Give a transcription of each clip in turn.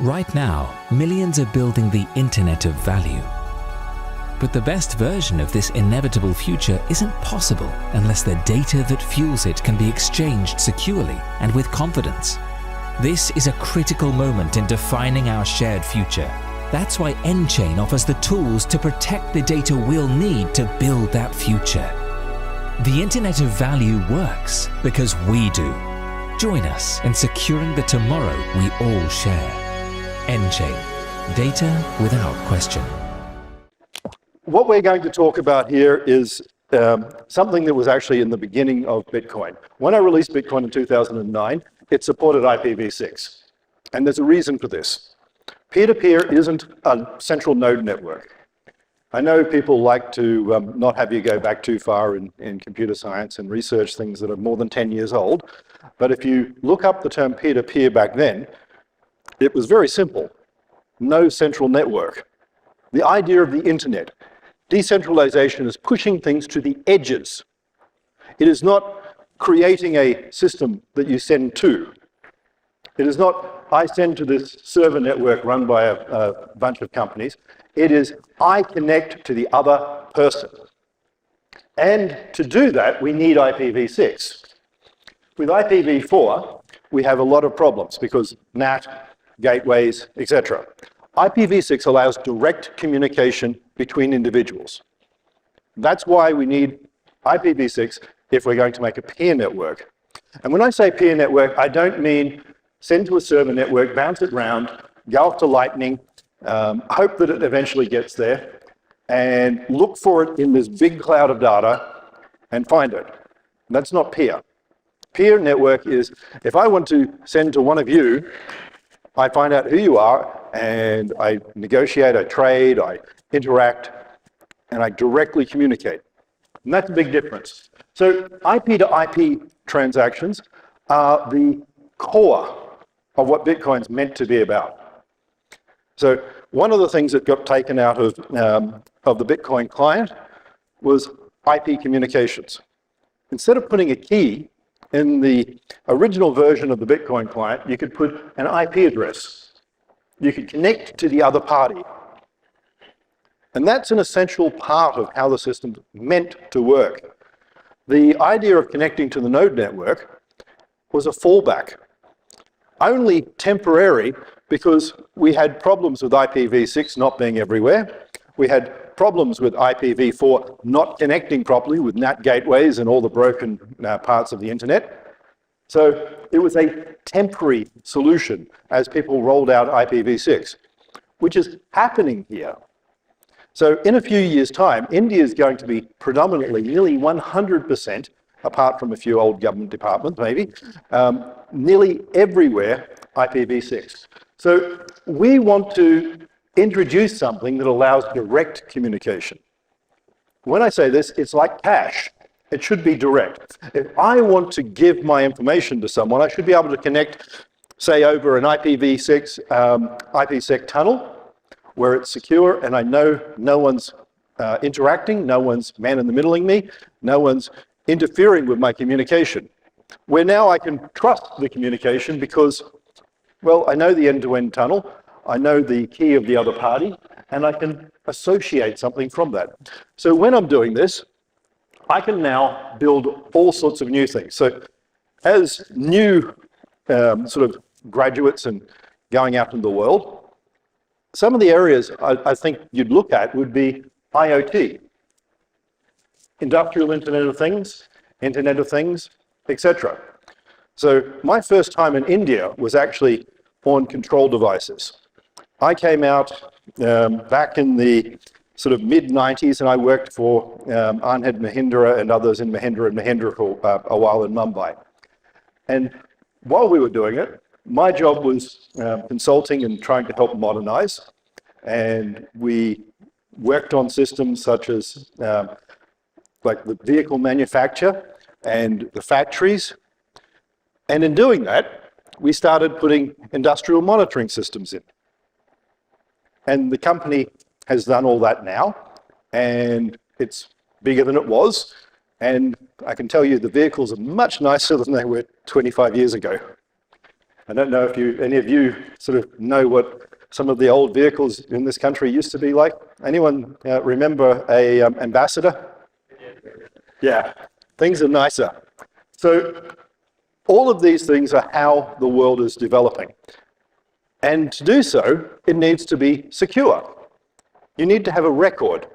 Right now, millions are building the Internet of Value. But the best version of this inevitable future isn't possible unless the data that fuels it can be exchanged securely and with confidence. This is a critical moment in defining our shared future. That's why nChain offers the tools to protect the data we'll need to build that future. The Internet of Value works because we do. Join us in securing the tomorrow we all share. nChain. Data without question. What we're going to talk about here is something that was actually in the beginning of Bitcoin. When I released Bitcoin in 2009, it supported IPv6. And there's a reason for this. Peer-to-peer isn't a central node network. I know people like to not have you go back too far in computer science and research things that are more than 10 years old. But if you look up the term peer-to-peer back then, it was very simple. No central network. The idea of the internet, decentralization, is pushing things to the edges. It is not creating a system that you send to. It is not, I send to this server network run by a bunch of companies. It is, I connect to the other person. And to do that, we need IPv6. With IPv4, we have a lot of problems because NAT, gateways, etc. IPv6 allows direct communication between individuals. That's why we need IPv6 if we're going to make a peer network. And when I say peer network, I don't mean send to a server network, bounce it around, go off to Lightning, hope that it eventually gets there, and look for it in this big cloud of data and find it. That's not peer. Peer network is, if I want to send to one of you, I find out who you are, and I negotiate, I trade, I interact, and I directly communicate. And that's a big difference. So IP to IP transactions are the core of what Bitcoin's meant to be about. So one of the things that got taken out of the Bitcoin client was IP communications. Instead of putting a key in the original version of the Bitcoin client, you could put an IP address. You could connect to the other party. And that's an essential part of how the system's meant to work. The idea of connecting to the node network was a fallback. Only temporary, because we had problems with IPv6 not being everywhere. We had problems with IPv4 not connecting properly with NAT gateways and all the broken parts of the internet. So it was a temporary solution as people rolled out IPv6, which is happening here. So in a few years' time, India is going to be predominantly, nearly 100%, apart from a few old government departments maybe, nearly everywhere IPv6. So we want to introduce something that allows direct communication. When I say this, it's like cash. It should be direct. If I want to give my information to someone, I should be able to connect, say, over an IPv6 IPsec tunnel, where it's secure and I know no one's interacting, no one's man-in-the-middling me, no one's interfering with my communication. Where now I can trust the communication because, well, I know the end-to-end tunnel, I know the key of the other party, and I can associate something from that. So when I'm doing this, I can now build all sorts of new things. So as new sort of graduates and going out into the world, some of the areas I think you'd look at would be IoT, Industrial Internet of Things, etc. So my first time in India was actually on control devices. I came out back in the sort of mid-90s and I worked for Arnhed Mahindra and others in Mahindra & Mahindra for a while in Mumbai. And while we were doing it, my job was consulting and trying to help modernize. And we worked on systems such as like the vehicle manufacture and the factories. And in doing that, we started putting industrial monitoring systems in. And the company has done all that now, and it's bigger than it was. And I can tell you the vehicles are much nicer than they were 25 years ago. I don't know if any of you sort of know what some of the old vehicles in this country used to be like. Anyone remember a ambassador? Yeah, things are nicer. So all of these things are how the world is developing. And to do so, it needs to be secure. You need to have a record.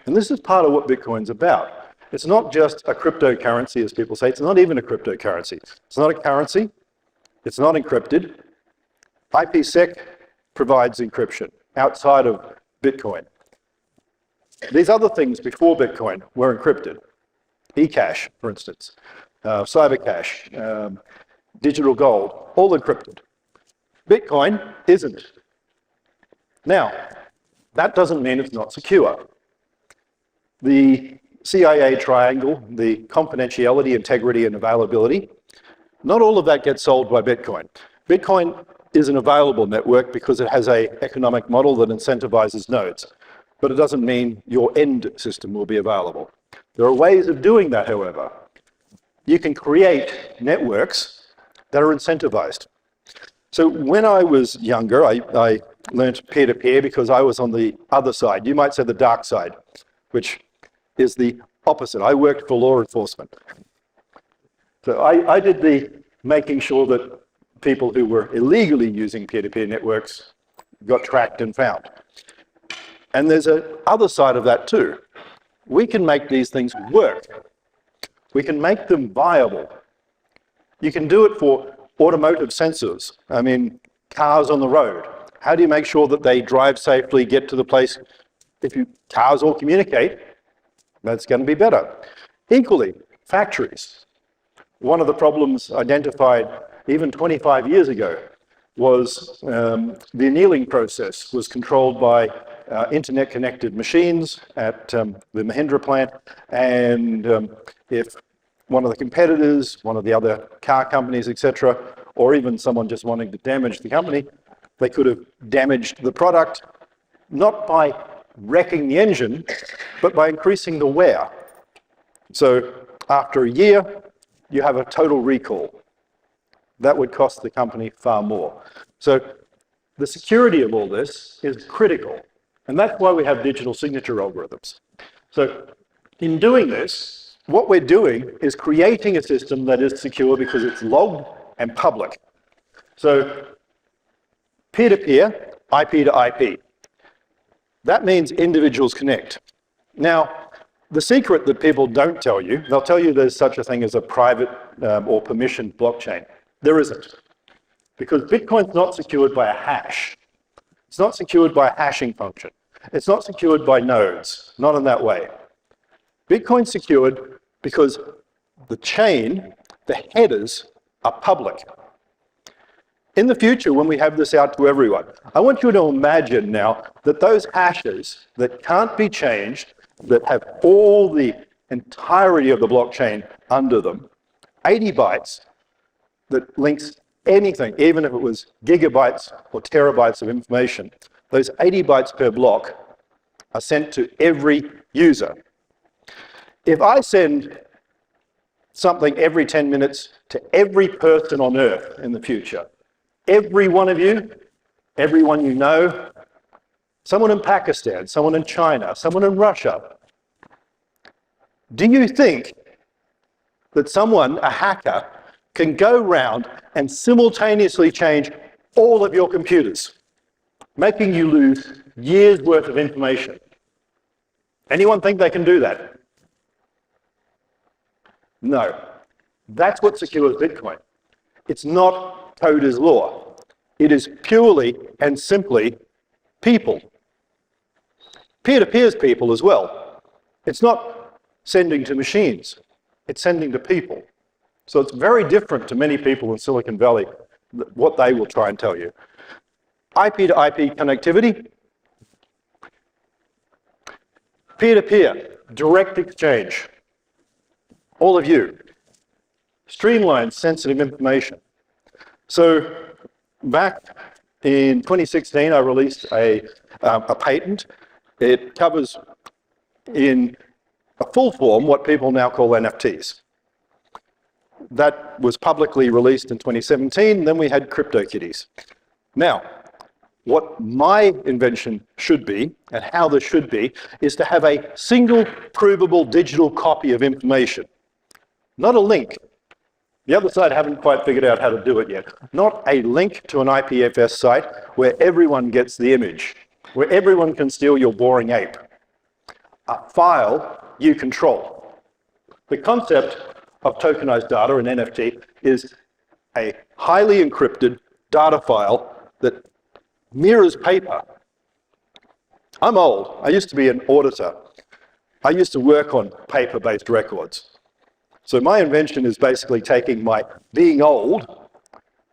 And this is part of what Bitcoin's about. It's not just a cryptocurrency, as people say. It's not even a cryptocurrency. It's not a currency. It's not encrypted. IPsec provides encryption outside of Bitcoin. These other things before Bitcoin were encrypted. eCash, for instance, cybercash, digital gold, all encrypted. Bitcoin isn't. Now, that doesn't mean it's not secure. The CIA triangle, the confidentiality, integrity, and availability, not all of that gets solved by Bitcoin. Bitcoin is an available network because it has an economic model that incentivizes nodes, but it doesn't mean your end system will be available. There are ways of doing that, however. You can create networks that are incentivized. So when I was younger, I learned peer-to-peer because I was on the other side. You might say the dark side, which is the opposite. I worked for law enforcement. So I did the making sure that people who were illegally using peer-to-peer networks got tracked and found. And there's an other side of that too. We can make these things work. We can make them viable. You can do it for automotive sensors. I mean, cars on the road. How do you make sure that they drive safely, get to the place? If cars all communicate, that's going to be better. Equally, factories. One of the problems identified even 25 years ago was the annealing process was controlled by internet-connected machines at the Mahindra plant, and if one of the competitors, one of the other car companies, etc., or even someone just wanting to damage the company, they could have damaged the product, not by wrecking the engine, but by increasing the wear. So after a year, you have a total recall. That would cost the company far more. So the security of all this is critical. And that's why we have digital signature algorithms. So in doing this, what we're doing is creating a system that is secure because it's logged and public. So peer-to-peer, IP to IP. That means individuals connect. Now, the secret that people don't tell you, they'll tell you there's such a thing as a private or permissioned blockchain. There isn't. Because Bitcoin's not secured by a hash. It's not secured by a hashing function. It's not secured by nodes, not in that way. Bitcoin's secured because the chain, the headers, are public. In the future, when we have this out to everyone, I want you to imagine now that those hashes that can't be changed, that have all the entirety of the blockchain under them, 80 bytes, that links anything, even if it was gigabytes or terabytes of information, those 80 bytes per block are sent to every user. If I send something every 10 minutes to every person on Earth in the future, every one of you, everyone you know, someone in Pakistan, someone in China, someone in Russia, do you think that someone, a hacker, can go around and simultaneously change all of your computers, making you lose years' worth of information? Anyone think they can do that? No. That's what secures Bitcoin. It's not code is law. It is purely and simply people. Peer-to-peer is people as well. It's not sending to machines. It's sending to people. So it's very different to many people in Silicon Valley, what they will try and tell you. IP to IP connectivity. Peer-to-peer, direct exchange. All of you. Streamlined sensitive information. So back in 2016, I released a patent. It covers in a full form what people now call NFTs. That was publicly released in 2017. Then we had CryptoKitties. Now, what my invention should be, and how this should be, is to have a single provable digital copy of information. Not a link. The other side haven't quite figured out how to do it yet. Not a link to an IPFS site where everyone gets the image, where everyone can steal your boring ape. A file you control. The concept of tokenized data, an NFT, is a highly encrypted data file that mirrors paper. I'm old. I used to be an auditor. I used to work on paper-based records. So my invention is basically taking my being old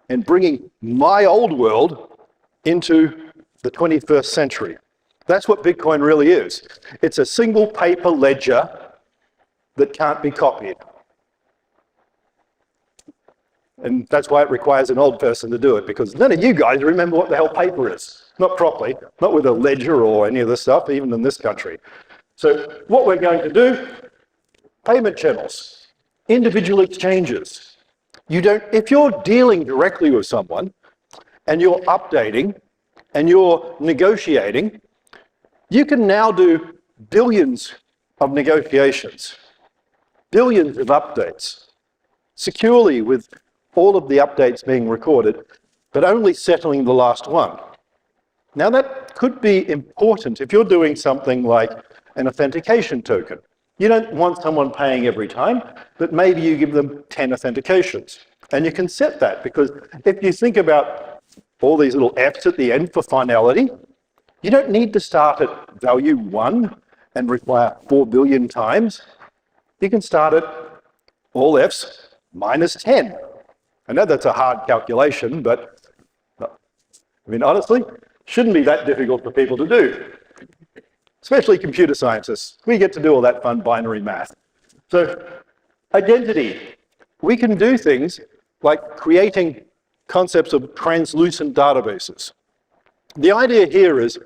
and bringing my old world into the 21st century. That's what Bitcoin really is. It's a single paper ledger that can't be copied. And that's why it requires an old person to do it, because none of you guys remember what the hell paper is. Not properly, not with a ledger or any of this stuff, even in this country. So what we're going to do, payment channels, individual exchanges. If you're dealing directly with someone and you're updating and you're negotiating, you can now do billions of negotiations, billions of updates, securely with all of the updates being recorded, but only settling the last one. Now that could be important if you're doing something like an authentication token. You don't want someone paying every time, but maybe you give them 10 authentications. And you can set that, because if you think about all these little Fs at the end for finality, you don't need to start at value 1 and require 4 billion times. You can start at all Fs minus 10. I know that's a hard calculation, but I mean, honestly, shouldn't be that difficult for people to do, especially computer scientists. We get to do all that fun binary math. So identity, we can do things like creating concepts of translucent databases. The idea here is,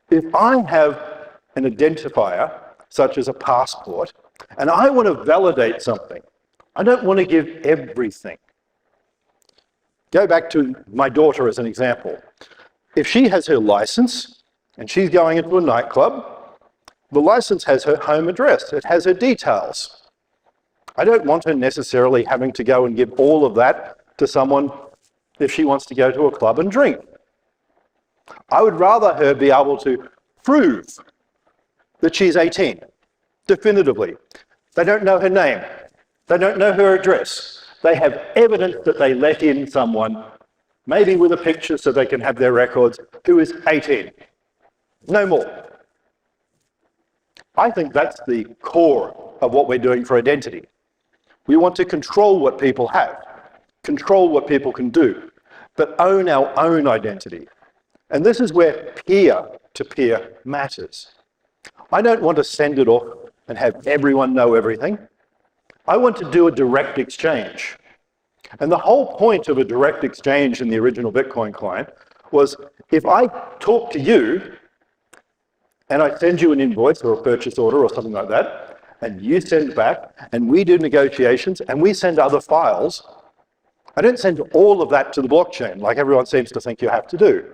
if I have an identifier, such as a passport, and I want to validate something, I don't want to give everything. Go back to my daughter as an example. If she has her license and she's going into a nightclub, the license has her home address, it has her details. I don't want her necessarily having to go and give all of that to someone if she wants to go to a club and drink. I would rather her be able to prove that she's 18, definitively. They don't know her name. They don't know her address. They have evidence that they let in someone, maybe with a picture so they can have their records, who is 18. No more. I think that's the core of what we're doing for identity. We want to control what people have, control what people can do, but own our own identity. And this is where peer-to-peer matters. I don't want to send it off and have everyone know everything. I want to do a direct exchange. And the whole point of a direct exchange in the original Bitcoin client was, if I talk to you and I send you an invoice or a purchase order or something like that, and you send back, and we do negotiations, and we send other files, I don't send all of that to the blockchain like everyone seems to think you have to do.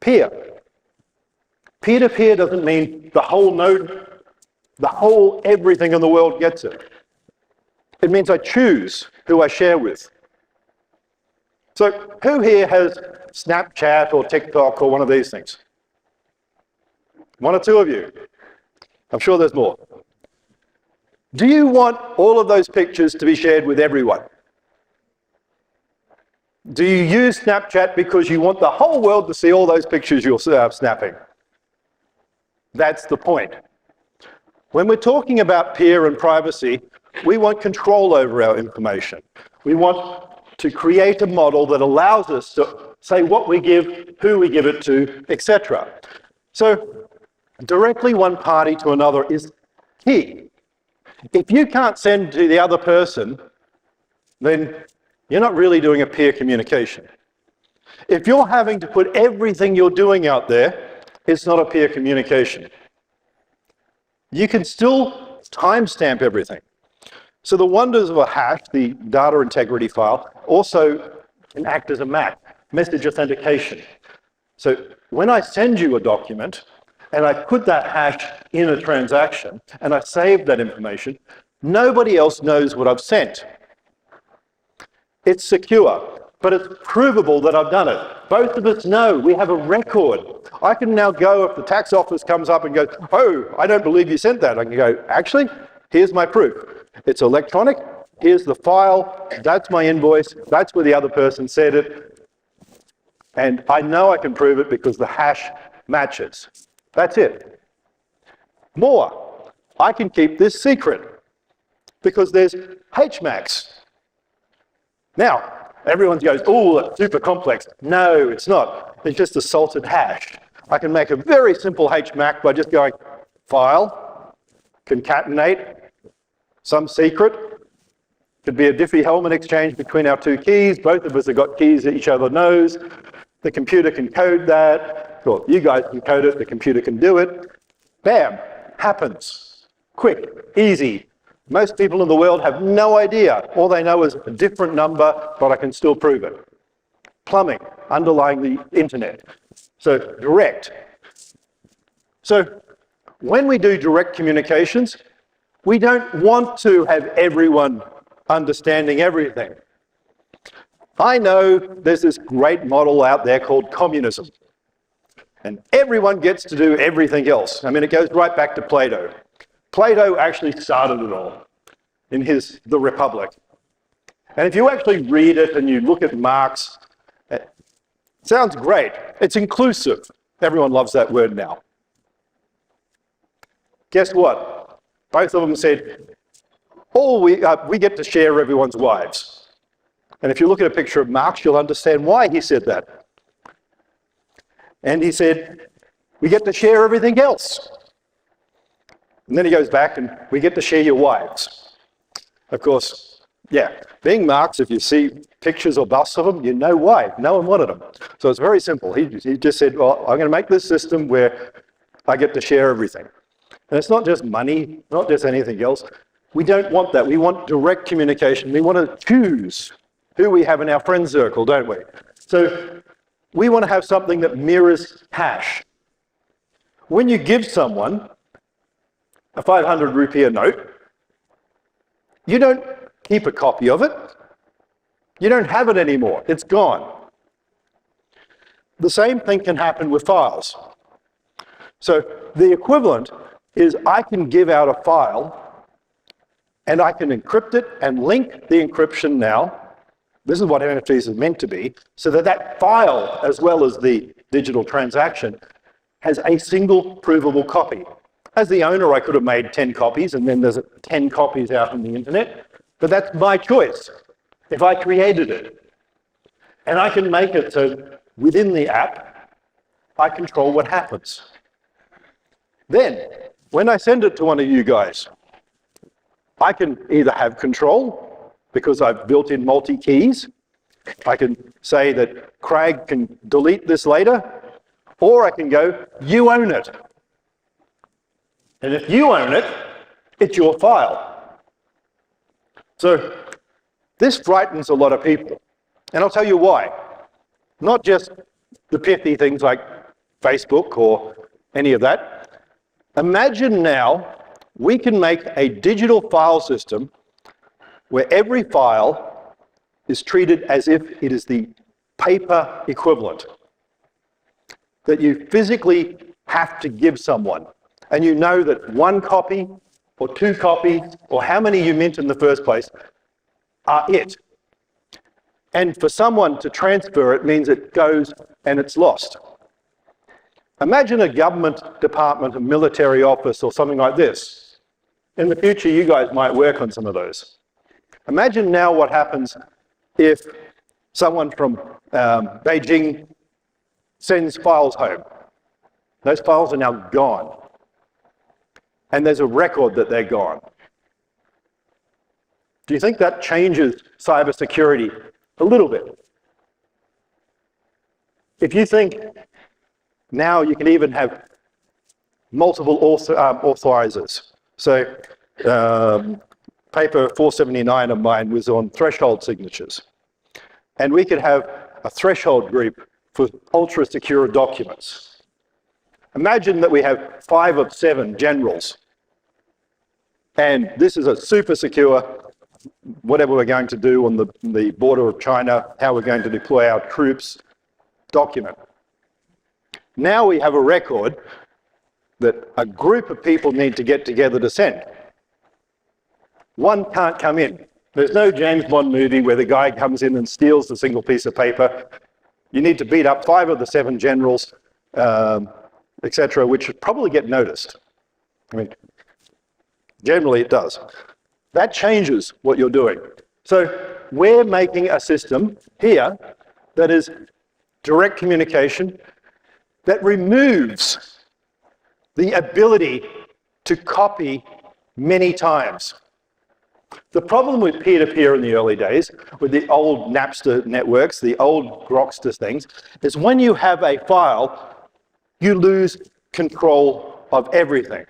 Peer. Peer-to-peer doesn't mean the whole node, the whole everything in the world gets it. It means I choose who I share with. So who here has Snapchat or TikTok or one of these things? One or two of you. I'm sure there's more. Do you want all of those pictures to be shared with everyone? Do you use Snapchat because you want the whole world to see all those pictures you're snapping? That's the point. When we're talking about peer and privacy, we want control over our information. We want to create a model that allows us to say what we give, who we give it to, etc. So directly one party to another is key. If you can't send to the other person, then you're not really doing a peer communication. If you're having to put everything you're doing out there, it's not a peer communication. You can still timestamp everything. So the wonders of a hash, the data integrity file, also can act as a MAC, message authentication. So when I send you a document and I put that hash in a transaction and I save that information, nobody else knows what I've sent. It's secure, but it's provable that I've done it. Both of us know, we have a record. I can now go, if the tax office comes up and goes, oh, I don't believe you sent that, I can go, actually, here's my proof. It's electronic, here's the file, that's my invoice, that's where the other person said it, and I know I can prove it because the hash matches. That's it. More, I can keep this secret because there's HMACs. Now, everyone goes, oh, that's super complex. No, it's not. It's just a salted hash. I can make a very simple HMAC by just going file, concatenate, some secret. Could be a Diffie-Hellman exchange between our two keys. Both of us have got keys that each other knows. The computer can code that. Well, you guys can code it, the computer can do it. Bam, happens. Quick, easy. Most people in the world have no idea. All they know is a different number, but I can still prove it. Plumbing, underlying the internet. So direct. So when we do direct communications, we don't want to have everyone understanding everything. I know there's this great model out there called communism, and everyone gets to do everything else. I mean, it goes right back to Plato. Plato actually started it all in his The Republic. And if you actually read it and you look at Marx, it sounds great. It's inclusive. Everyone loves that word now. Guess what? Both of them said, we get to share everyone's wives. And if you look at a picture of Marx, you'll understand why he said that. And he said, we get to share everything else. And then he goes back and we get to share your wives. Of course, yeah, being Marx, if you see pictures or busts of them, you know why. No one wanted them. So it's very simple. He just said, well, I'm going to make this system where I get to share everything. And it's not just money, not just anything else. We don't want that. We want direct communication. We want to choose who we have in our friend circle, don't we? So we want to have something that mirrors hash. When you give someone a 500 rupiah note, you don't keep a copy of it. You don't have it anymore. It's gone. The same thing can happen with files. So the equivalent is I can give out a file and I can encrypt it and link the encryption now. This is what NFTs is meant to be, so that that file, as well as the digital transaction, has a single provable copy. As the owner, I could have made 10 copies, and then there's 10 copies out on the internet, but that's my choice if I created it. And I can make it so within the app, I control what happens. Then, when I send it to one of you guys, I can either have control, because I've built in multi-keys. I can say that Craig can delete this later, or I can go, you own it. And if you own it, it's your file. So this frightens a lot of people. And I'll tell you why. Not just the pithy things like Facebook or any of that. Imagine now we can make a digital file system where every file is treated as if it is the paper equivalent, that you physically have to give someone, and you know that one copy or two copies or how many you mint in the first place are it. And for someone to transfer it means it goes and it's lost. Imagine a government department, a military office or something like this. In the future, you guys might work on some of those. Imagine now what happens if someone from Beijing sends files home. Those files are now gone. And there's a record that they're gone. Do you think that changes cybersecurity a little bit? If you think now you can even have multiple authorizers. So paper 479 of mine was on threshold signatures. And we could have a threshold group for ultra secure documents. Imagine that we have 5 of 7 generals. And this is a super secure, whatever we're going to do on the border of China, how we're going to deploy our troops document. Now we have a record that a group of people need to get together to send. One can't come in. There's no James Bond movie where the guy comes in and steals the single piece of paper. You need to beat up 5 of the 7 generals, etc., which should probably get noticed. I mean, generally it does. That changes what you're doing. So we're making a system here that is direct communication that removes the ability to copy many times. The problem with peer-to-peer in the early days, with the old Napster networks, the old Grokster things, is when you have a file, you lose control of everything.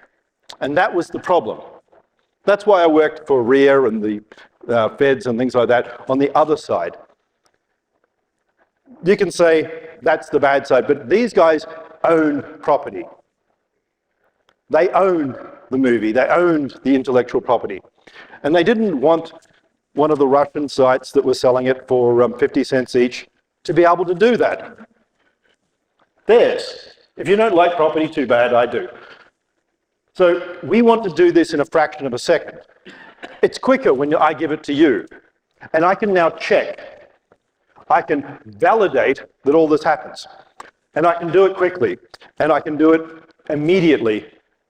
And that was the problem. That's why I worked for RIA and the feds and things like that on the other side. You can say that's the bad side, but these guys own property. They own the movie, they owned the intellectual property. And they didn't want one of the Russian sites that was selling it for 50 cents each to be able to do that. Theirs. If you don't like property, too bad, I do. So we want to do this in a fraction of a second. It's quicker when I give it to you. And I can now check. I can validate that all this happens. And I can do it quickly. And I can do it immediately.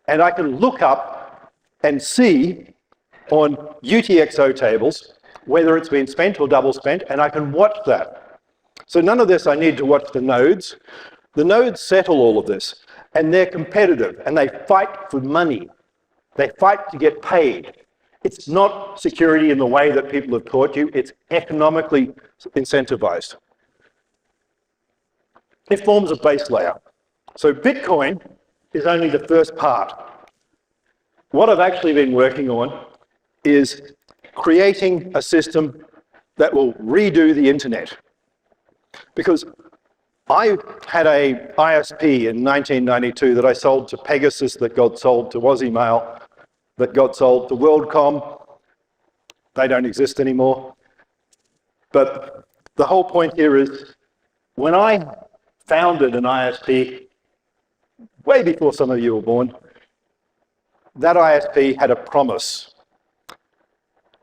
And I can look up and see on UTXO tables whether it's been spent or double spent, and I can watch that. So none of this I need to watch the nodes. The nodes settle all of this, and they're competitive, and they fight for money. They fight to get paid. It's not security in the way that people have taught you, it's economically incentivized. It forms a base layer. So Bitcoin is only the first part. What I've actually been working on is creating a system that will redo the internet. Because I had a ISP in 1992 that I sold to Pegasus, that got sold to Aussiemail, that got sold to WorldCom. They don't exist anymore. But the whole point here is, when I founded an ISP, way before some of you were born, that ISP had a promise.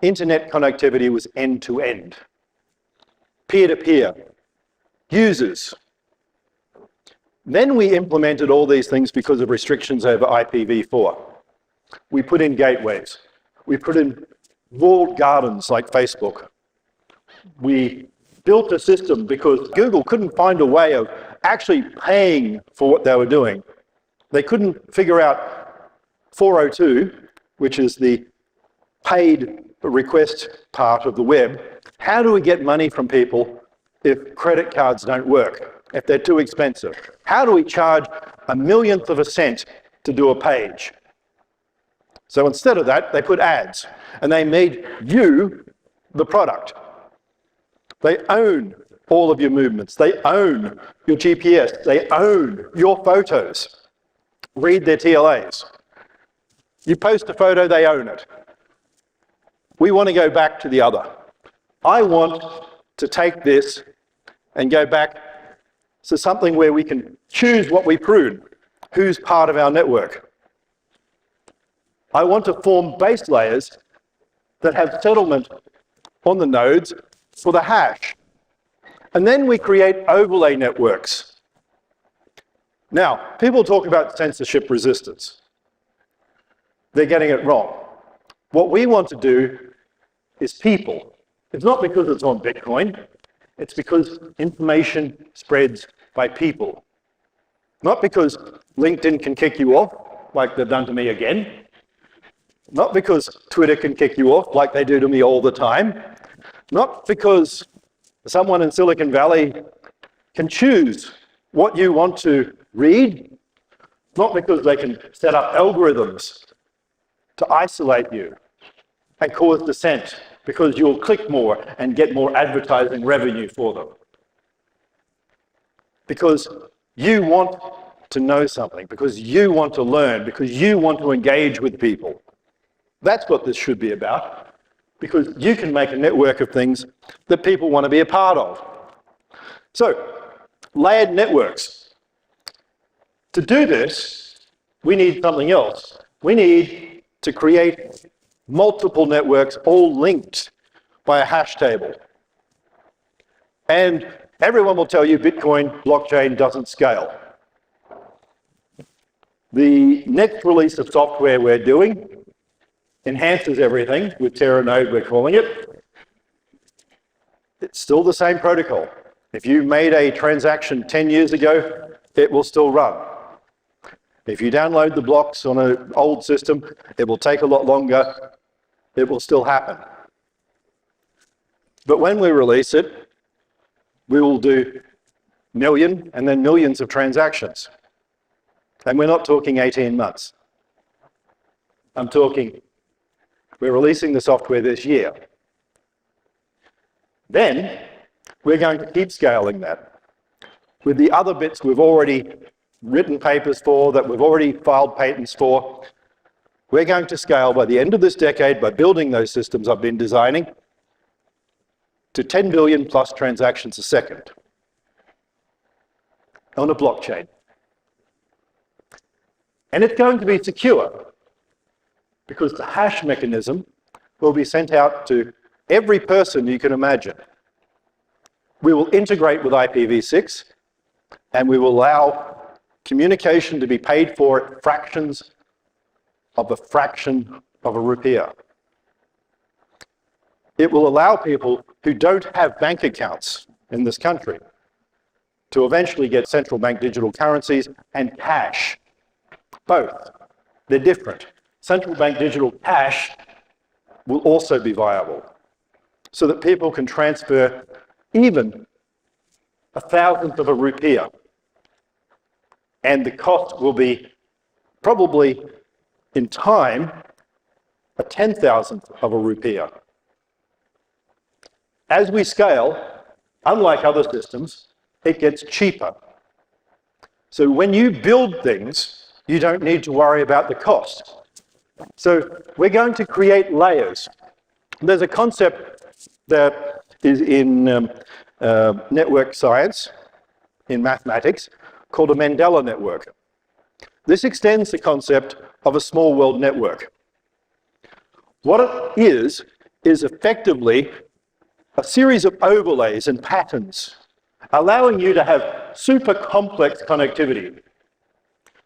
Internet connectivity was end-to-end. Peer-to-peer. Users. Then we implemented all these things because of restrictions over IPv4. We put in gateways. We put in walled gardens like Facebook. We built a system because Google couldn't find a way of actually paying for what they were doing. They couldn't figure out 402, which is the paid request part of the web. How do we get money from people if credit cards don't work, if they're too expensive? How do we charge a millionth of a cent to do a page? So instead of that, they put ads, and they made you the product. They own all of your movements. They own your GPS. They own your photos. Read their TLAs. You post a photo, they own it. We want to go back to the other. I want to take this and go back to something where we can choose what we prune, who's part of our network. I want to form base layers that have settlement on the nodes for the hash. And then we create overlay networks. Now, people talk about censorship resistance. They're getting it wrong. What we want to do is people. It's not because it's on Bitcoin, it's because information spreads by people. Not because LinkedIn can kick you off, like they've done to me again. Not because Twitter can kick you off, like they do to me all the time. Not because someone in Silicon Valley can choose what you want to read. Not because they can set up algorithms to isolate you. and cause dissent because you'll click more and get more advertising revenue for them. Because you want to know something, because you want to learn, because you want to engage with people. That's what this should be about, because you can make a network of things that people want to be a part of. So, layered networks. To do this, we need something else. We need to create multiple networks all linked by a hash table. And everyone will tell you Bitcoin blockchain doesn't scale. The next release of software we're doing enhances everything with Teranode, we're calling it. It's still the same protocol. If you made a transaction 10 years ago, it will still run. If you download the blocks on an old system, it will take a lot longer. It will still happen. But when we release it, we will do million and then millions of transactions. And we're not talking 18 months. I'm talking, we're releasing the software this year. Then, we're going to keep scaling that. With the other bits we've already written papers for, that we've already filed patents for, we're going to scale by the end of this decade, by building those systems I've been designing, to 10 billion plus transactions a second on a blockchain. And it's going to be secure because the hash mechanism will be sent out to every person you can imagine. We will integrate with IPv6 and we will allow communication to be paid for at fractions of a fraction of a rupiah. It will allow people who don't have bank accounts in this country to eventually get central bank digital currencies and cash. Both. They're different. Central bank digital cash will also be viable so that people can transfer even 1,000th of a rupiah. And the cost will be probably, in time, a 10,000th of a rupiah. As we scale, unlike other systems, it gets cheaper. So when you build things, you don't need to worry about the cost. So we're going to create layers. There's a concept that is in network science, in mathematics, called a Mandela network. This extends the concept of a small world network. What it is effectively a series of overlays and patterns, allowing you to have super complex connectivity.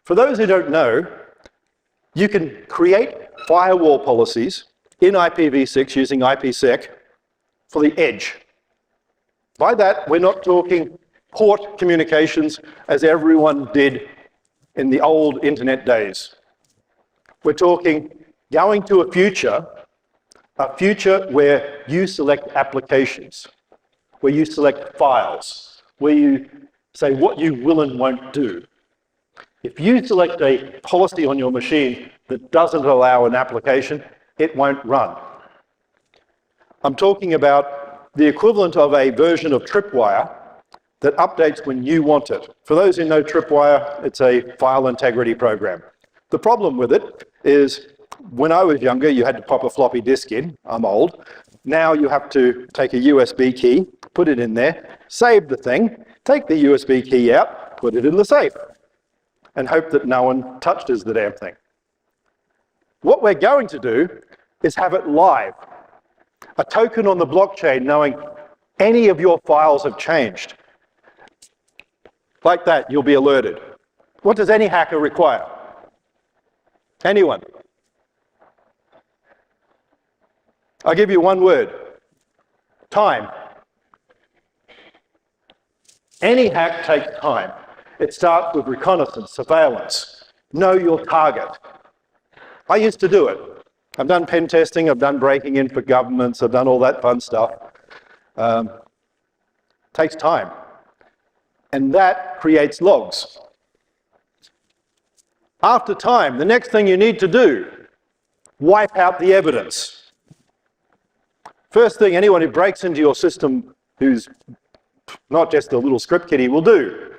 For those who don't know, you can create firewall policies in IPv6 using IPsec for the edge. By that, we're not talking port communications as everyone did in the old internet days. We're talking going to a future where you select applications, where you select files, where you say what you will and won't do. If you select a policy on your machine that doesn't allow an application, it won't run. I'm talking about the equivalent of a version of Tripwire that updates when you want it. For those who know Tripwire, it's a file integrity program. The problem with it is when I was younger, you had to pop a floppy disk in. I'm old. Now you have to take a USB key, put it in there, save the thing, take the USB key out, put it in the safe, and hope that no one touches the damn thing. What we're going to do is have it live. A token on the blockchain knowing any of your files have changed. Like that, you'll be alerted. What does any hacker require? Anyone? I'll give you one word. Time. Any hack takes time. It starts with reconnaissance, surveillance. Know your target. I used to do it. I've done pen testing, I've done breaking in for governments, I've done all that fun stuff. Takes time. And that creates logs. After time, the next thing you need to do, wipe out the evidence. First thing anyone who breaks into your system who's not just a little script kiddie will do,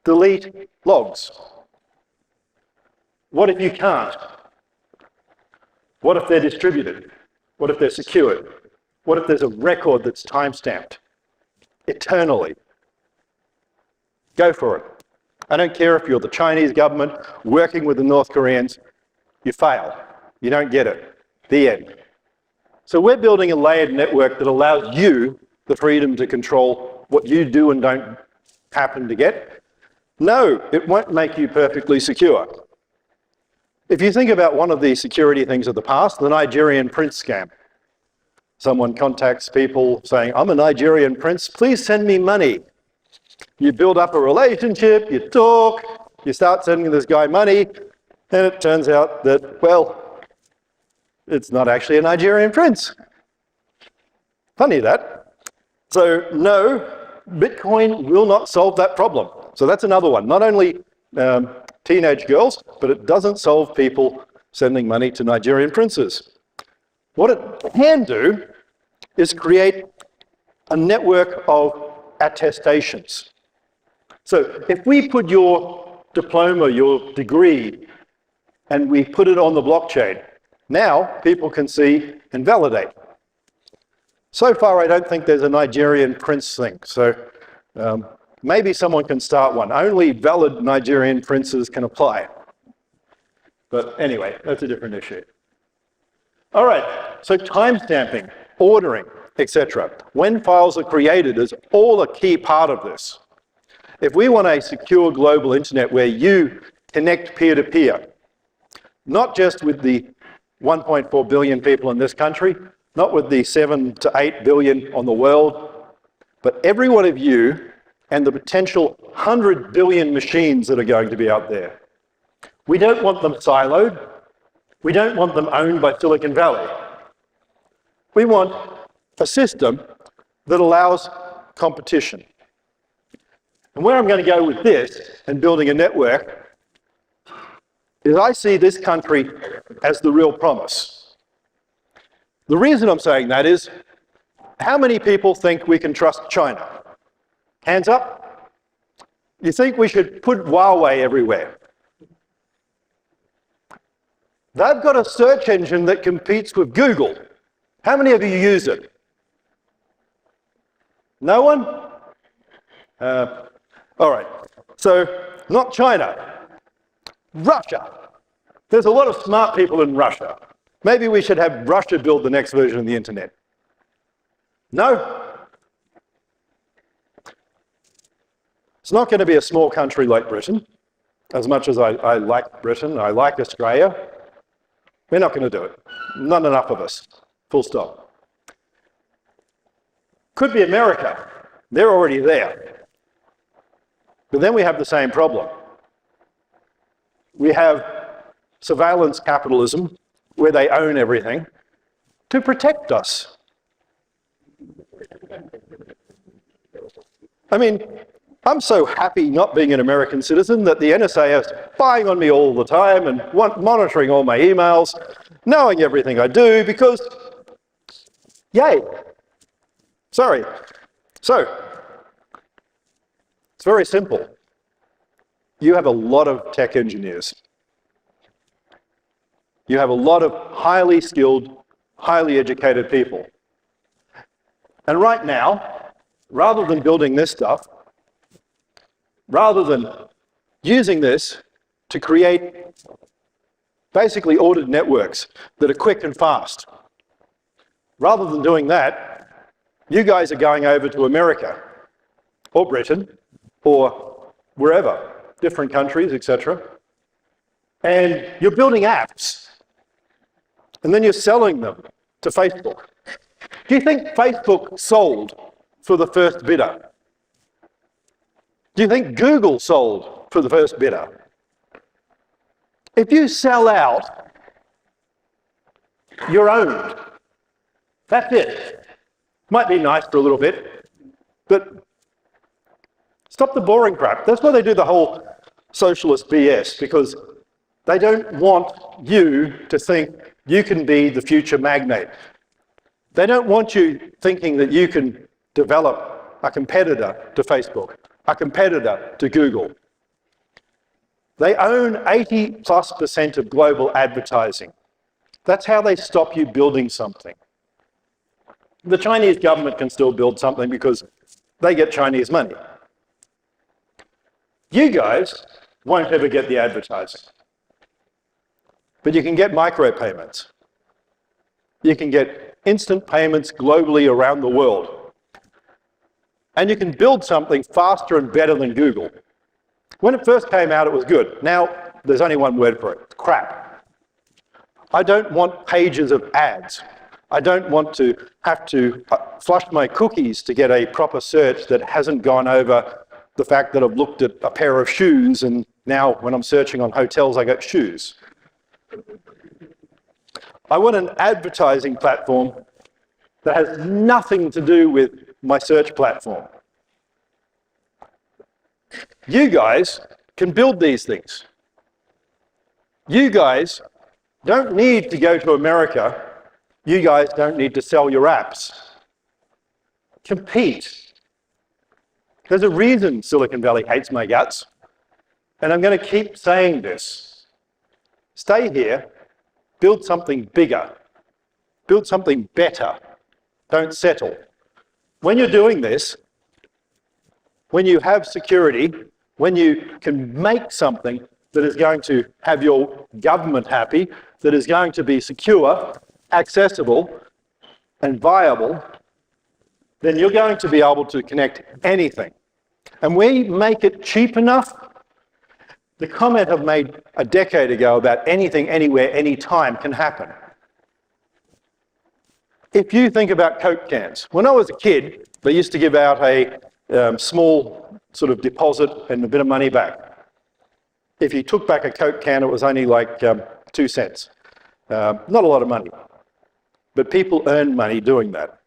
delete logs. What if you can't? What if they're distributed? What if they're secured? What if there's a record that's time-stamped eternally? Go for it. I don't care if you're the Chinese government working with the North Koreans, you fail. You don't get it. The end. So we're building a layered network that allows you the freedom to control what you do and don't happen to get. No, it won't make you perfectly secure. If you think about one of the security things of the past, the Nigerian prince scam. Someone contacts people saying, I'm a Nigerian prince, please send me money. You build up a relationship, you talk, you start sending this guy money, and it turns out that, well, it's not actually a Nigerian prince. Funny that. So no, Bitcoin will not solve that problem. So that's another one. Not only teenage girls, but it doesn't solve people sending money to Nigerian princes. What it can do is create a network of attestations. So if we put your diploma, your degree, and we put it on the blockchain, now people can see and validate. So far, I don't think there's a Nigerian prince thing. So maybe someone can start one. Only valid Nigerian princes can apply. But anyway, that's a different issue. All right, so timestamping, ordering, etc. When files are created is all a key part of this. If we want a secure global internet where you connect peer-to-peer, not just with the 1.4 billion people in this country, not with the 7 to 8 billion on the world, but every one of you and the potential 100 billion machines that are going to be out there. We don't want them siloed. We don't want them owned by Silicon Valley. We want a system that allows competition. And where I'm going to go with this and building a network is I see this country as the real promise. The reason I'm saying that is, how many people think we can trust China? Hands up. You think we should put Huawei everywhere? They've got a search engine that competes with Google. How many of you use it? No one? All right, so not China, Russia. There's a lot of smart people in Russia. Maybe we should have Russia build the next version of the internet. No? It's not going to be a small country like Britain. As much as I like Britain, I like Australia. We're not going to do it. Not enough of us. Full stop. Could be America. They're already there. But then we have the same problem. We have surveillance capitalism, where they own everything, to protect us. I mean, I'm so happy not being an American citizen that the NSA is spying on me all the time and monitoring all my emails, knowing everything I do, because, yay. Sorry. So, it's very simple. You have a lot of tech engineers. You have a lot of highly skilled, highly educated people. And right now, rather than building this stuff, rather than using this to create basically ordered networks that are quick and fast, rather than doing that, you guys are going over to America or Britain or wherever, different countries, etc. And you're building apps and then you're selling them to Facebook. Do you think Facebook sold for the first bidder? Do you think Google sold for the first bidder? If you sell out, you're owned. That's it. Might be nice for a little bit, but stop the boring crap. That's why they do the whole socialist BS, because they don't want you to think you can be the future magnate. They don't want you thinking that you can develop a competitor to Facebook, a competitor to Google. They own 80+% of global advertising. That's how they stop you building something. The Chinese government can still build something because they get Chinese money. You guys won't ever get the advertising. But you can get micropayments. You can get instant payments globally around the world. And you can build something faster and better than Google. When it first came out, it was good. Now, there's only one word for it: it's crap. I don't want pages of ads. I don't want to have to flush my cookies to get a proper search that hasn't gone over the fact that I've looked at a pair of shoes and now when I'm searching on hotels, I get shoes. I want an advertising platform that has nothing to do with my search platform. You guys can build these things. You guys don't need to go to America. You guys don't need to sell your apps. Compete. There's a reason Silicon Valley hates my guts, and I'm going to keep saying this. Stay here, build something bigger, build something better. Don't settle. When you're doing this, when you have security, when you can make something that is going to have your government happy, that is going to be secure, accessible, and viable, then you're going to be able to connect anything. And we make it cheap enough. The comment I've made a decade ago about anything, anywhere, anytime can happen. If you think about Coke cans, when I was a kid, they used to give out a small sort of deposit and a bit of money back. If you took back a Coke can, it was only like 2 cents. Not a lot of money. But people earn money doing that.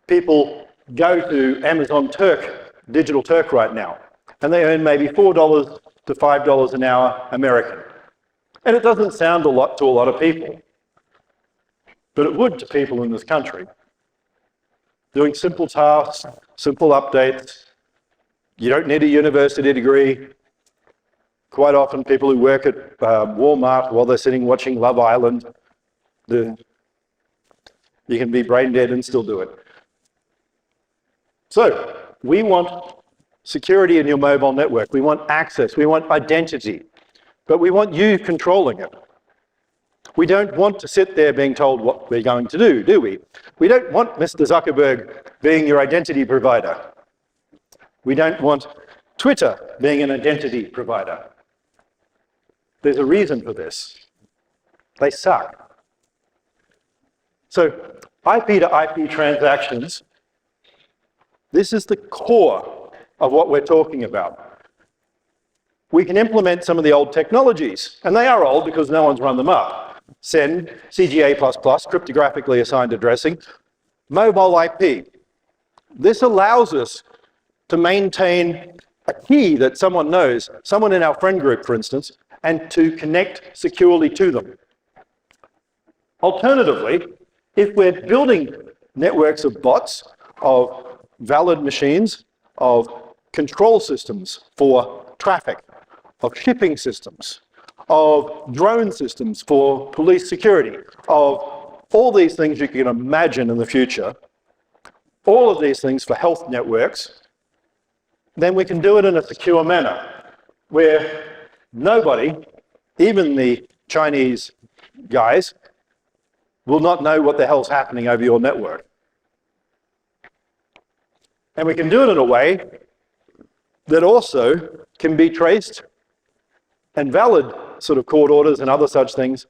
People go to Amazon Digital Turk right now, and they earn maybe $4 to $5 an hour American. And it doesn't sound a lot to a lot of people, but it would to people in this country. Doing simple tasks, simple updates. You don't need a university degree. Quite often people who work at Walmart while they're sitting watching Love Island, you can be brain dead and still do it. So, we want security in your mobile network. We want access. We want identity. But we want you controlling it. We don't want to sit there being told what we're going to do we? We don't want Mr. Zuckerberg being your identity provider. We don't want Twitter being an identity provider. There's a reason for this. They suck. So, IP to IP transactions, this is the core of what we're talking about. We can implement some of the old technologies, and they are old because no one's run them up. Send, CGA++, cryptographically assigned addressing, mobile IP. This allows us to maintain a key that someone knows, someone in our friend group, for instance, and to connect securely to them. Alternatively, if we're building networks of bots, of valid machines, of control systems for traffic, of shipping systems, of drone systems for police security, of all these things you can imagine in the future, all of these things for health networks, then we can do it in a secure manner where nobody, even the Chinese guys, will not know what the hell's happening over your network. And we can do it in a way that also can be traced, and valid sort of court orders and other such things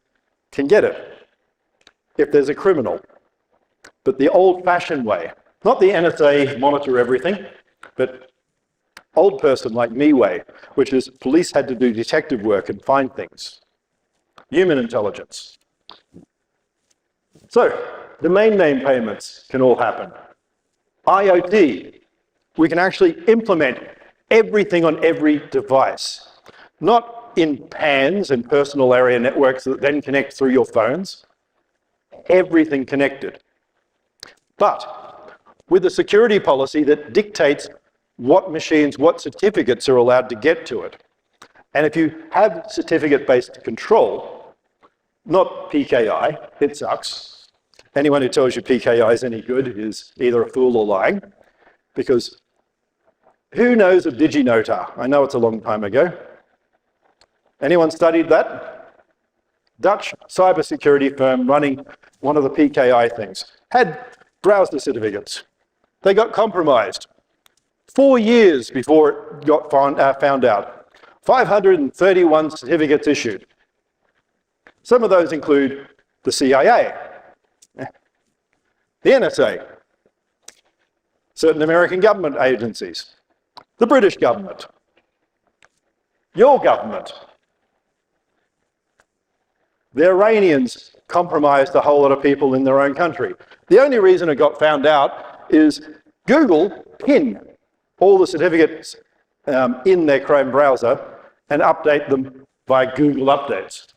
can get it if there's a criminal. But the old-fashioned way, not the NSA monitor everything, but old person like me way, which is police had to do detective work and find things. Human intelligence. So, domain name payments can all happen. IoT, we can actually implement everything on every device. Not in PANs and personal area networks that then connect through your phones, everything connected. But with a security policy that dictates what machines, what certificates are allowed to get to it. And if you have certificate-based control, not PKI, it sucks. Anyone who tells you PKI is any good is either a fool or lying, because who knows of DigiNotar? I know it's a long time ago. Anyone studied that? Dutch cybersecurity firm running one of the PKI things. Had browser certificates. They got compromised. 4 years before it got found out. 531 certificates issued. Some of those include the CIA, the NSA, certain American government agencies, the British government, your government. The Iranians compromised a whole lot of people in their own country. The only reason it got found out is Google pin all the certificates in their Chrome browser and update them via Google Updates.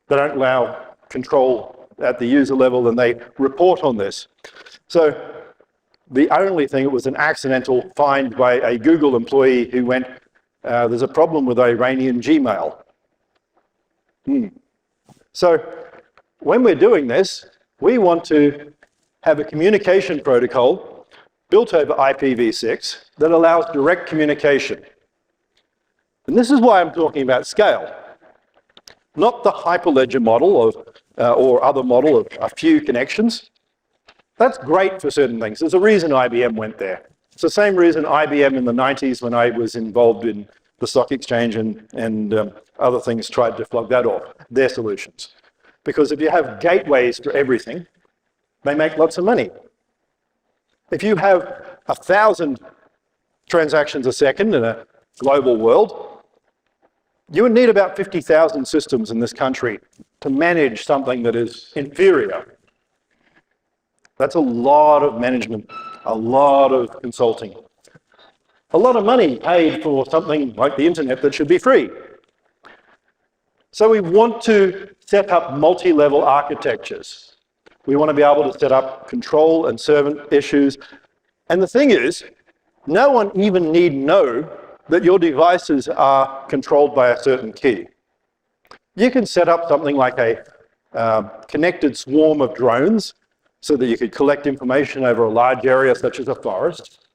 They don't allow control at the user level, and they report on this. So the only thing, it was an accidental find by a Google employee who went, there's a problem with Iranian Gmail. So when we're doing this, we want to have a communication protocol built over IPv6 that allows direct communication. And this is why I'm talking about scale. Not the hyperledger model of, or other model of a few connections. That's great for certain things. There's a reason IBM went there. It's the same reason IBM in the 90s, when I was involved in the stock exchange and other things, tried to flog that off, their solutions. Because if you have gateways for everything, they make lots of money. If you have 1,000 transactions a second in a global world, you would need about 50,000 systems in this country to manage something that is inferior. That's a lot of management, a lot of consulting, a lot of money paid for something like the internet that should be free. So we want to set up multi-level architectures. We want to be able to set up control and servant issues. And the thing is, no one even need know that your devices are controlled by a certain key. You can set up something like a connected swarm of drones so that you could collect information over a large area such as a forest.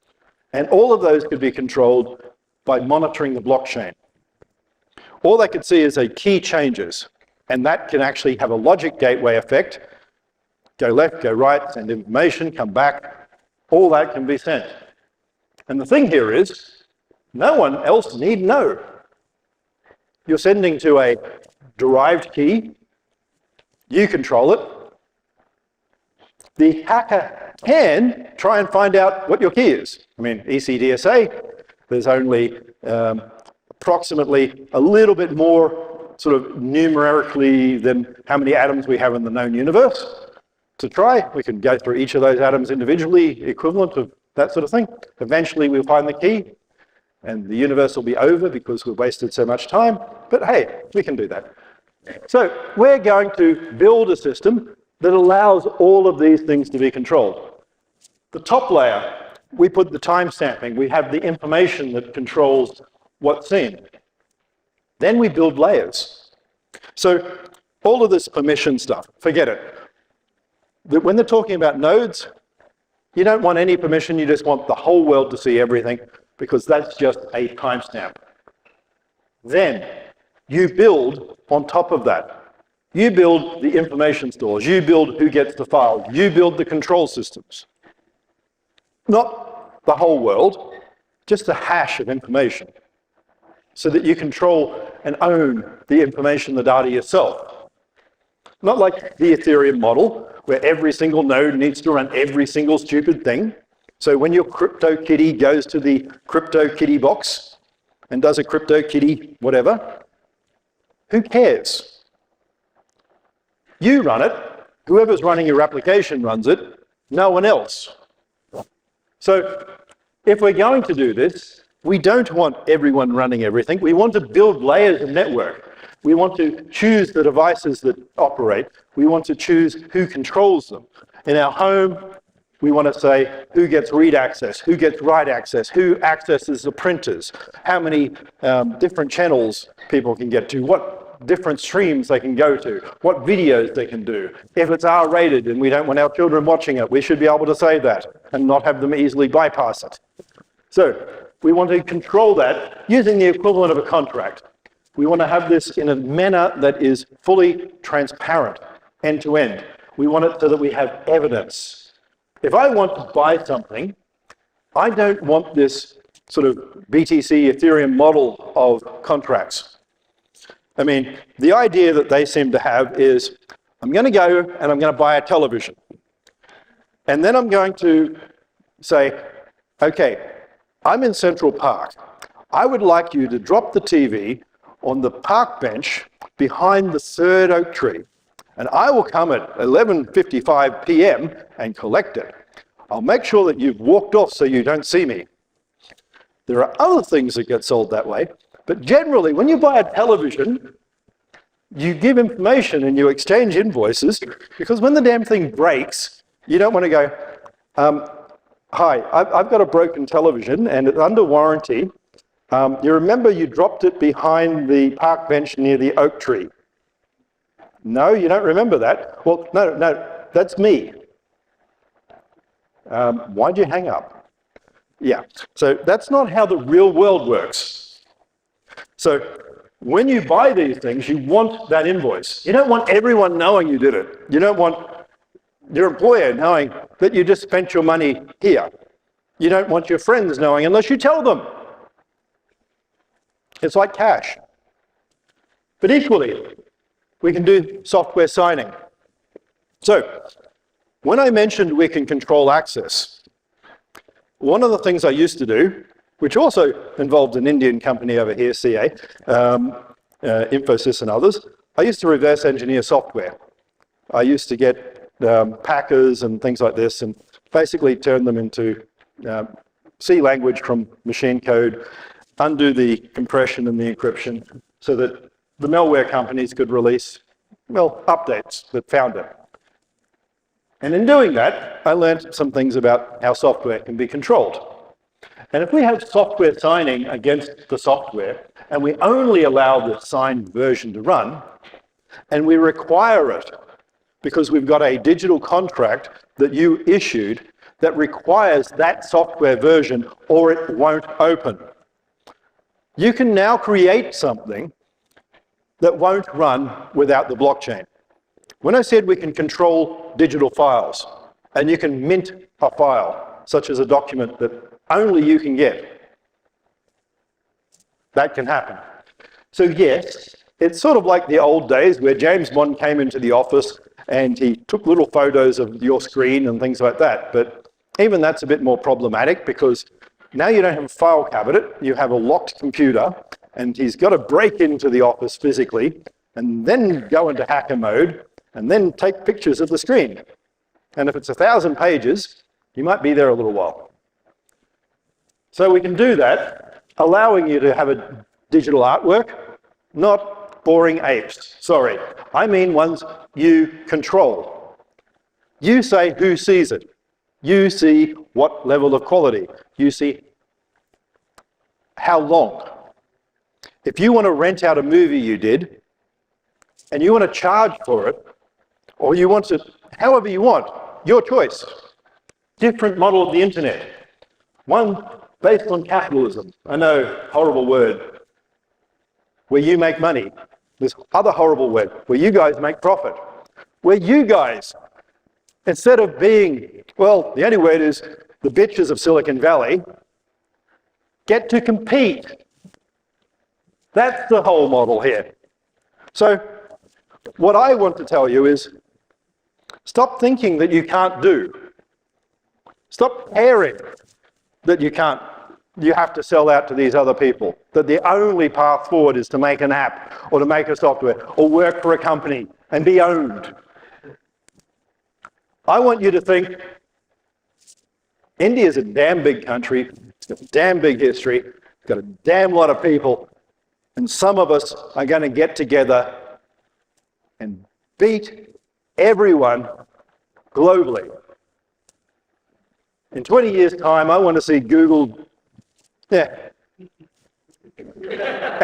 And all of those could be controlled by monitoring the blockchain. All they could see is a key changes, and that can actually have a logic gateway effect. Go left, go right, send information, come back. All that can be sent. And the thing here is, no one else need know. You're sending to a derived key. You control it. The hacker can try and find out what your key is. I mean, ECDSA, there's only approximately a little bit more sort of numerically than how many atoms we have in the known universe. To try, we can go through each of those atoms individually, equivalent of that sort of thing. Eventually we'll find the key, and the universe will be over because we've wasted so much time. But hey, we can do that. So we're going to build a system that allows all of these things to be controlled. The top layer, we put the timestamping. We have the information that controls what's seen. Then we build layers. So all of this permission stuff, forget it. When they're talking about nodes, you don't want any permission, you just want the whole world to see everything, because that's just a timestamp. Then you build on top of that. You build the information stores, you build who gets the file, you build the control systems. Not the whole world, just a hash of information, so that you control and own the information, the data yourself. Not like the Ethereum model, where every single node needs to run every single stupid thing. So when your CryptoKitty goes to the CryptoKitty box and does a CryptoKitty whatever, who cares? You run it, whoever's running your application runs it, no one else. So if we're going to do this, we don't want everyone running everything. We want to build layers of network. We want to choose the devices that operate. We want to choose who controls them. In our home, we want to say who gets read access, who gets write access, who accesses the printers, how many different channels people can get to, what different streams they can go to, what videos they can do. If it's R-rated and we don't want our children watching it, we should be able to say that and not have them easily bypass it. So we want to control that using the equivalent of a contract. We want to have this in a manner that is fully transparent, end to end. We want it so that we have evidence. If I want to buy something, I don't want this sort of BTC Ethereum model of contracts. I mean, the idea that they seem to have is, I'm going to go and I'm going to buy a television. And then I'm going to say, okay, I'm in Central Park. I would like you to drop the TV on the park bench behind the third oak tree. And I will come at 11:55 p.m. and collect it. I'll make sure that you've walked off so you don't see me. There are other things that get sold that way, but generally, when you buy a television, you give information and you exchange invoices, because when the damn thing breaks, you don't want to go, hi, I've got a broken television and it's under warranty. You remember you dropped it behind the park bench near the oak tree. No, you don't remember that. Well, no, that's me. Why'd you hang up? Yeah, so that's not how the real world works. So when you buy these things, you want that invoice. You don't want everyone knowing you did it. You don't want your employer knowing that you just spent your money here. You don't want your friends knowing unless you tell them. It's like cash. But equally, we can do software signing. So, when I mentioned we can control access, one of the things I used to do, which also involved an Indian company over here, CA, Infosys and others, I used to reverse engineer software. I used to get packers and things like this and basically turn them into C language from machine code, undo the compression and the encryption so that the malware companies could release, well, updates that found it. And in doing that, I learned some things about how software can be controlled. And if we have software signing against the software, and we only allow the signed version to run, and we require it because we've got a digital contract that you issued that requires that software version or it won't open, you can now create something that won't run without the blockchain. When I said we can control digital files, and you can mint a file, such as a document that only you can get, that can happen. So yes, it's sort of like the old days where James Bond came into the office and he took little photos of your screen and things like that, but even that's a bit more problematic because now you don't have a file cabinet, you have a locked computer, and he's got to break into the office physically and then go into hacker mode and then take pictures of the screen. And if it's 1,000 pages, you might be there a little while. So we can do that, allowing you to have a digital artwork, not boring apes. Sorry, I mean ones you control. You say who sees it. You see what level of quality. You see how long. If you want to rent out a movie you did, and you want to charge for it, or you want to, however you want, your choice. Different model of the internet. One based on capitalism. I know, horrible word. Where you make money. This other horrible word, where you guys make profit. Where you guys, instead of being, well, the only word is the bitches of Silicon Valley, get to compete. That's the whole model here. So, what I want to tell you is, stop thinking that you can't do. Stop caring that you have to sell out to these other people, that the only path forward is to make an app or to make a software or work for a company and be owned. I want you to think, India is a damn big country, it's got a damn big history, it's got a damn lot of people, and some of us are going to get together and beat everyone globally. In 20 years' time, I want to see Google, and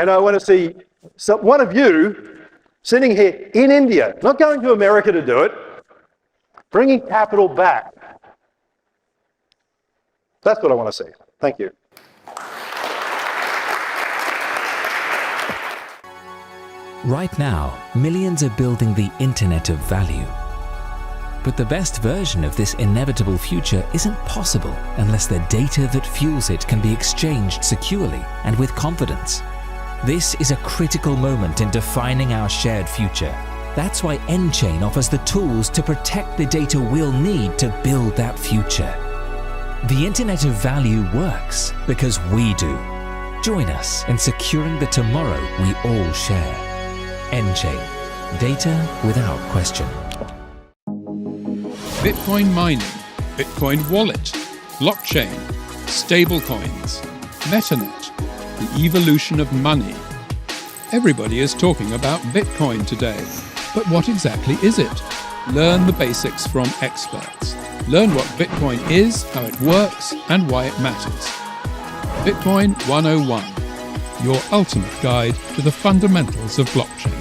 I want to see one of you sitting here in India, not going to America to do it, bringing capital back. That's what I want to see. Thank you. Right now, millions are building the Internet of Value. But the best version of this inevitable future isn't possible unless the data that fuels it can be exchanged securely and with confidence. This is a critical moment in defining our shared future. That's why nChain offers the tools to protect the data we'll need to build that future. The Internet of Value works because we do. Join us in securing the tomorrow we all share. nChain. Data without question. Bitcoin mining, Bitcoin wallet, blockchain, stablecoins, MetaNet, the evolution of money. Everybody is talking about Bitcoin today, but what exactly is it? Learn the basics from experts. Learn what Bitcoin is, how it works, and why it matters. Bitcoin 101, your ultimate guide to the fundamentals of blockchain.